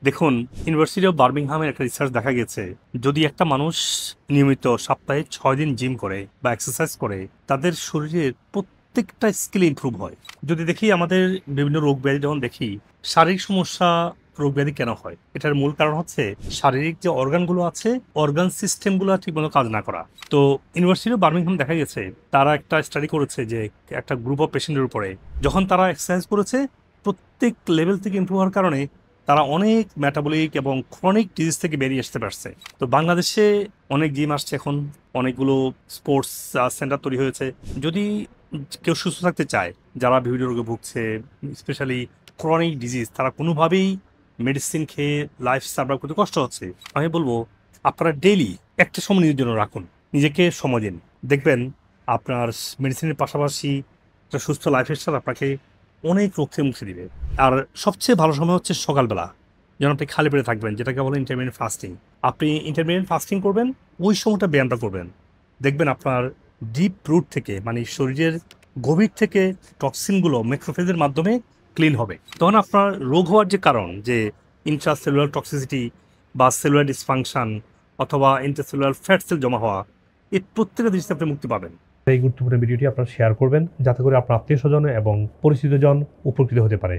দেখুন, university of বার্মিংহামের একটা research দেখা গেছে, যদি একটা মানুষ নিয়মিত সপ্তাহে 6 দিন জিম করে বা এক্সারসাইজ করে, তাদের শরীরের প্রত্যেকটা স্কিল ইমপ্রুভ হয়। যদি দেখি আমাদের বিভিন্ন রোগ ব্যাধি যখন দেখি, শারীরিক সমস্যা, রোগ ব্যাধি কেন হয়, এটার মূল কারণ হচ্ছে শারীরিক যে অর্গানগুলো আছে, অর্গান সিস্টেমগুলো ঠিকমতো কাজ না করা। তো ইউনিভার্সিটি অফ বার্মিংহাম দেখা গেছে, তারা একটা স্টাডি করেছে যে একটা গ্রুপ অফ পেশেন্টের উপরে যখন তারা এক্সারসাইজ করেছে, প্রত্যেক লেভেল থেকে ইমপ্রুভ হওয়ার কারণে তারা অনেক মেটাবলিক এবং ক্রনিক ডিজিজ থেকে বেরিয়ে আসতে পারছে। তো বাংলাদেশে অনেক জিম আসছে এখন, অনেকগুলো স্পোর্টস সেন্টার তৈরি হয়েছে। যদি কেউ সুস্থ থাকতে চায়, যারা বিভিন্ন রোগে ভুগছে, স্পেশালি ক্রনিক ডিজিজ, তারা কোনোভাবেই মেডিসিন খেয়ে লাইফ সার্ভাইভ করতে কষ্ট হচ্ছে, আমি বলবো আপনারা ডেইলি একটা সময় নিজের জন্য রাখুন, নিজেকে সময় দিন। দেখবেন আপনার মেডিসিনের পাশাপাশি একটা সুস্থ লাইফের সাথে আপনাকে অনেক রোগ থেকে মুক্তি দিবে। আর সবচেয়ে ভালো সময় হচ্ছে সকালবেলা, যেন আপনি খালি পেটে থাকবেন, যেটাকে বলে ইন্টারমিডিয়েন্ট ফাস্টিং। আপনি ইন্টারমিডিয়েন্ট ফাস্টিং করবেন, ওই সময়টা ব্যায়ামটা করবেন, দেখবেন আপনার ডিপ রুট থেকে, মানে শরীরের গভীর থেকে টক্সিনগুলো ম্যাক্রোফেজের মাধ্যমে ক্লিন হবে। তখন আপনার রোগ হওয়ার যে কারণ, যে ইন্ট্রাসেলুলার টক্সিসিটি বা সেলুলার ডিসফাংশন অথবা ইন্টারসেলুলার ফ্যাট সেল জমা হওয়া, এই প্রত্যেকটা জিনিস আপনি মুক্তি পাবেন। এই গুরুত্বপূর্ণ ভিডিওটি আপনারা শেয়ার করবেন, যাতে করে আপনার আত্মীয় স্বজন এবং পরিচিতজন উপকৃত হতে পারে।